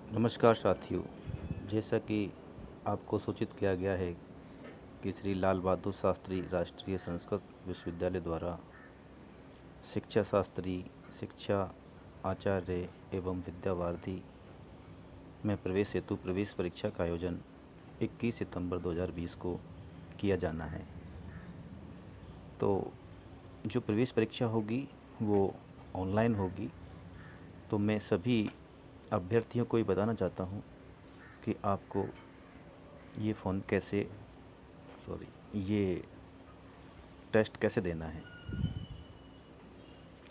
नमस्कार साथियों। जैसा कि आपको सूचित किया गया है कि श्री लाल बहादुर शास्त्री राष्ट्रीय संस्कृत विश्वविद्यालय द्वारा शिक्षा शास्त्री, शिक्षा आचार्य एवं विद्यावारिधि में प्रवेश हेतु प्रवेश परीक्षा का आयोजन 21 सितंबर 2020 को किया जाना है। तो जो प्रवेश परीक्षा होगी वो ऑनलाइन होगी। तो मैं सभी अभ्यर्थियों को ये बताना चाहता हूँ कि आपको ये फ़ोन कैसे ये टेस्ट कैसे देना है।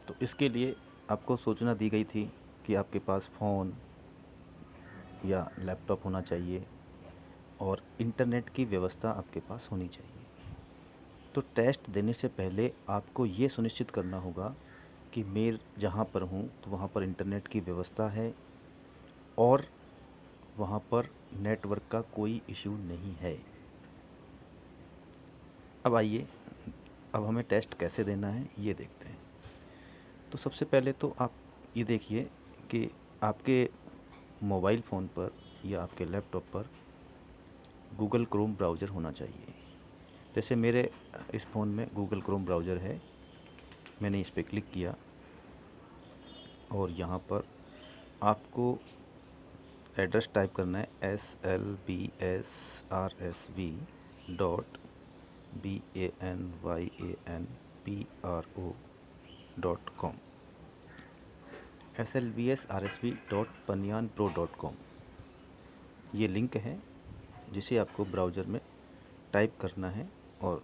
तो इसके लिए आपको सूचना दी गई थी कि आपके पास फ़ोन या लैपटॉप होना चाहिए और इंटरनेट की व्यवस्था आपके पास होनी चाहिए। तो टेस्ट देने से पहले आपको ये सुनिश्चित करना होगा कि मैं जहाँ पर हूँ तो वहाँ पर इंटरनेट की व्यवस्था है और वहाँ पर नेटवर्क का कोई इशू नहीं है। अब आइए, अब हमें टेस्ट कैसे देना है ये देखते हैं। तो सबसे पहले तो आप ये देखिए कि आपके मोबाइल फ़ोन पर या आपके लैपटॉप पर गूगल क्रोम ब्राउज़र होना चाहिए। जैसे मेरे इस फ़ोन में गूगल क्रोम ब्राउज़र है। मैंने इस पर क्लिक किया और यहाँ पर आपको एड्रेस टाइप करना है slbsrsv.banyanpro.com slbsrsv.banyanpro.com ये लिंक है जिसे आपको ब्राउज़र में टाइप करना है और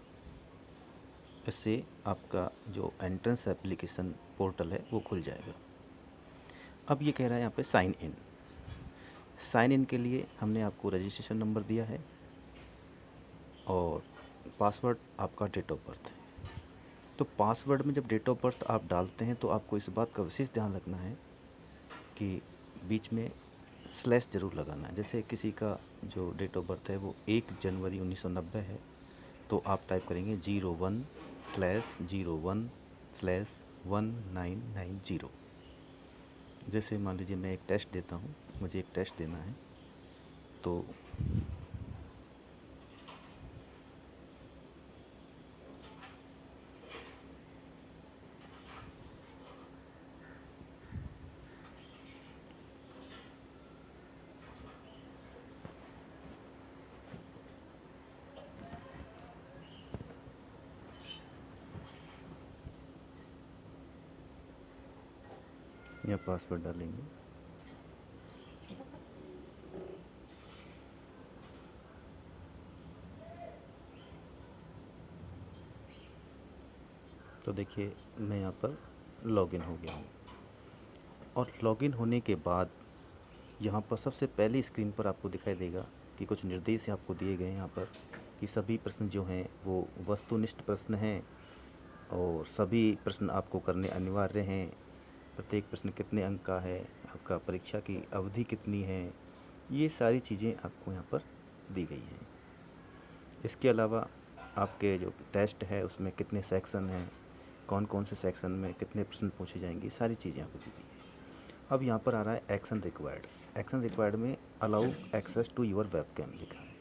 इससे आपका जो एंट्रेंस एप्लीकेशन पोर्टल है वो खुल जाएगा। अब ये कह रहा है यहाँ पे साइन इन। साइन इन के लिए हमने आपको रजिस्ट्रेशन नंबर दिया है और पासवर्ड आपका डेट ऑफ बर्थ है। तो पासवर्ड में जब डेट ऑफ बर्थ आप डालते हैं तो आपको इस बात का विशेष ध्यान रखना है कि बीच में स्लैश ज़रूर लगाना है। जैसे किसी का जो डेट ऑफ बर्थ है वो 1 जनवरी 1990 है तो आप टाइप करेंगे 01/01/1990। जैसे मान लीजिए मैं एक टेस्ट देता हूँ, मुझे एक टेस्ट देना है तो यह पासवर्ड डालेंगे। तो देखिए मैं यहाँ पर लॉगिन हो गया हूँ और लॉगिन होने के बाद यहाँ पर सबसे पहली स्क्रीन पर आपको दिखाई देगा कि कुछ निर्देश आपको दिए गए हैं यहाँ पर कि सभी प्रश्न जो हैं वो वस्तुनिष्ठ प्रश्न हैं और सभी प्रश्न आपको करने अनिवार्य हैं। प्रत्येक प्रश्न कितने अंक का है, आपका परीक्षा की अवधि कितनी है, ये सारी चीज़ें आपको यहाँ पर दी गई हैं। इसके अलावा आपके जो टेस्ट है उसमें कितने सेक्शन हैं, कौन कौन से सेक्शन में कितने प्रश्न पूछे जाएंगे, सारी चीज़ें आपको दी गई हैं। अब यहाँ पर आ रहा है एक्शन रिक्वायर्ड। एक्शन रिक्वायर्ड में allow access to your webcam लिखा है।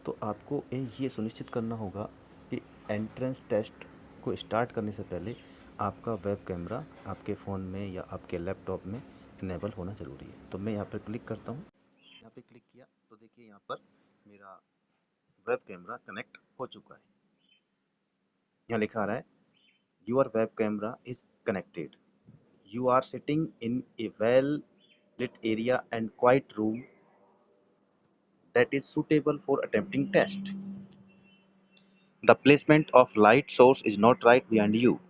तो आपको ये सुनिश्चित करना होगा कि एंट्रेंस टेस्ट को स्टार्ट करने से पहले आपका वेब कैमरा आपके फ़ोन में या आपके लैपटॉप में इनेबल होना ज़रूरी है। तो मैं यहाँ पर क्लिक करता हूँ। यहाँ पे क्लिक किया तो देखिए यहाँ पर मेरा वेब कैमरा कनेक्ट हो चुका है। यहाँ लिखा आ रहा है your web camera is connected, you are sitting in a well lit area and quiet room that is suitable for attempting test. The placement of light source is not right behind you.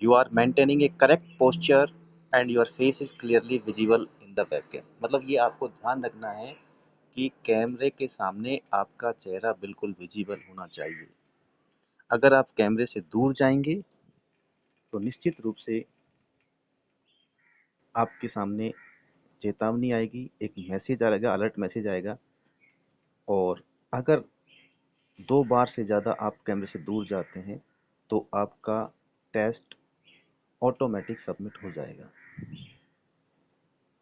You are maintaining a correct posture and your face is clearly visible in the webcam. मतलब ये आपको ध्यान रखना है कि कैमरे के सामने आपका चेहरा बिल्कुल विजिबल होना चाहिए। अगर आप कैमरे से दूर जाएंगे तो निश्चित रूप से आपके सामने चेतावनी आएगी, एक मैसेज आएगा, अलर्ट मैसेज आएगा और अगर 2 बार से ज़्यादा आप कैमरे से दूर जाते हैं तो आपका टेस्ट ऑटोमेटिक सबमिट हो जाएगा।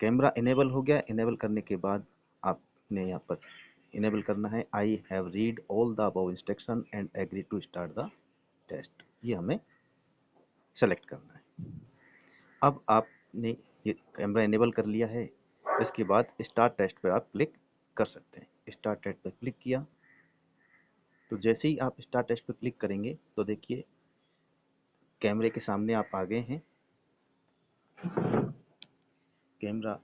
कैमरा इनेबल हो गया। इनेबल करने के बाद आपने यहाँ पर इनेबल करना है, I have read all the above instruction and agree to start the test, ये हमें सेलेक्ट करना है। अब आपने ये कैमरा इनेबल कर लिया है, इसके बाद स्टार्ट टेस्ट पर आप क्लिक कर सकते हैं। स्टार्ट टेस्ट पर क्लिक किया तो जैसे ही आप स्टार्ट टेस्ट पर क्लिक करेंगे तो देखिए कैमरे के सामने आप आ गए हैं। कैमरा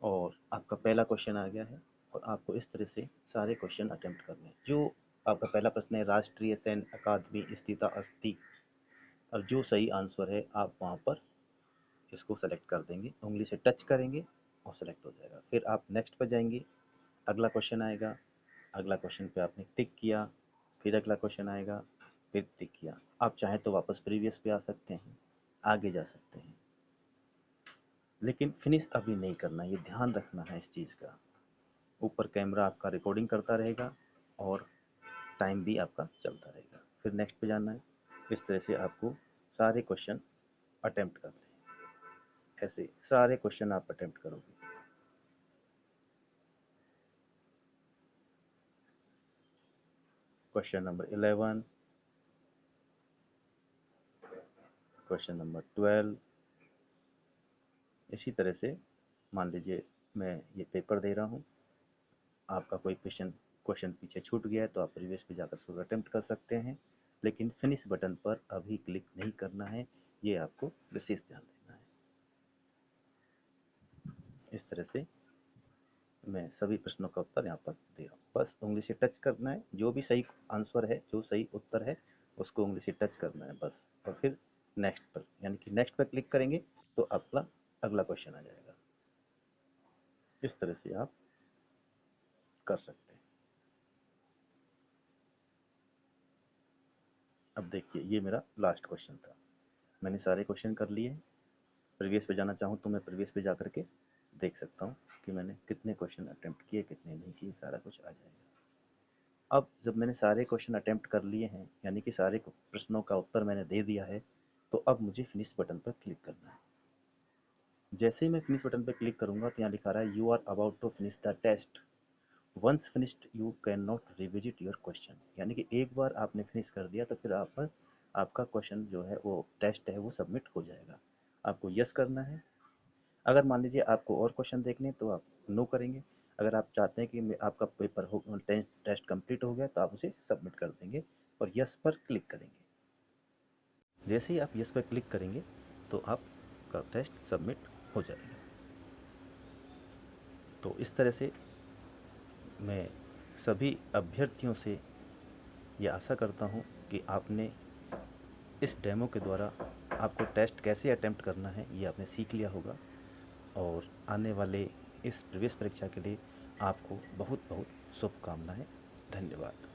और आपका पहला क्वेश्चन आ गया है और आपको इस तरह से सारे क्वेश्चन अटेम्प्ट करने हैं। जो आपका पहला प्रश्न है, राष्ट्रीय सैन्य अकादमी स्थित अस्ति, और जो सही आंसर है आप वहाँ पर इसको सेलेक्ट कर देंगे, उंगली से टच करेंगे और सेलेक्ट हो जाएगा। फिर आप नेक्स्ट पर जाएंगे, अगला क्वेश्चन आएगा, अगला क्वेश्चन पे आपने टिक किया, फिर अगला क्वेश्चन आएगा, फिर टिक किया। आप चाहें तो वापस प्रीवियस पे आ सकते हैं, आगे जा सकते हैं, लेकिन फिनिश अभी नहीं करना, ये ध्यान रखना है इस चीज़ का। ऊपर कैमरा आपका रिकॉर्डिंग करता रहेगा और टाइम भी आपका चलता रहेगा। फिर नेक्स्ट पे जाना है। इस तरह से आपको सारे क्वेश्चन अटेम्प्ट करने हैं। ऐसे सारे क्वेश्चन आप अटेम्प्ट करोगे। क्वेश्चन नंबर 11, क्वेश्चन नंबर 12, इसी तरह से मान लीजिए मैं ये पेपर दे रहा हूँ, आपका कोई क्वेश्चन पीछे छूट गया है तो आप प्रीवियस पे जाकर उसको अटेम्प्ट कर सकते हैं, लेकिन फिनिश बटन पर अभी क्लिक नहीं करना है, ये आपको विशेष ध्यान देना है। इस तरह से मैं सभी प्रश्नों का उत्तर यहाँ पर दे रहा हूँ। बस उंगली से टच करना है, जो भी सही आंसर है, जो सही उत्तर है उसको उंगली से टच करना है बस, और फिर नेक्स्ट पर, यानी कि नेक्स्ट पर क्लिक करेंगे तो आपका अगला क्वेश्चन आ जाएगा। इस तरह से आप कर सकते हैं। अब देखिए ये मेरा लास्ट क्वेश्चन था, मैंने सारे क्वेश्चन कर लिए। प्रीवियस पे जाना चाहूँ तो मैं प्रीवियस पे जा करके देख सकता हूँ कि मैंने कितने क्वेश्चन अटेम्प्ट किए, कितने नहीं किए, सारा कुछ आ जाएगा। अब जब मैंने सारे क्वेश्चन अटेम्प्ट कर लिए हैं, यानी कि सारे प्रश्नों का उत्तर मैंने दे दिया है, तो अब मुझे फिनिश बटन पर क्लिक करना है। जैसे ही मैं फिनिश बटन पर क्लिक करूंगा तो यहाँ लिखा रहा है, you are about to finish the test, once finished you can not revisit your question. यानी कि एक बार आपने फिनिश कर दिया तो फिर आपका क्वेश्चन जो है, वो टेस्ट है, वो सबमिट हो जाएगा। आपको यस करना है। अगर मान लीजिए आपको और क्वेश्चन देखने तो आप नो करेंगे। अगर आप चाहते हैं कि आपका पेपर हो, टेस्ट कंप्लीट हो गया, तो आप उसे सबमिट कर देंगे और यस पर क्लिक करेंगे। जैसे ही आप यस पर क्लिक करेंगे तो आपका टेस्ट सबमिट हो जाएगा। तो इस तरह से मैं सभी अभ्यर्थियों से ये आशा करता हूँ कि आपने इस डेमो के द्वारा आपको टेस्ट कैसे अटेम्प्ट करना है ये आपने सीख लिया होगा, और आने वाले इस प्रवेश परीक्षा के लिए आपको बहुत बहुत शुभकामनाएं। धन्यवाद।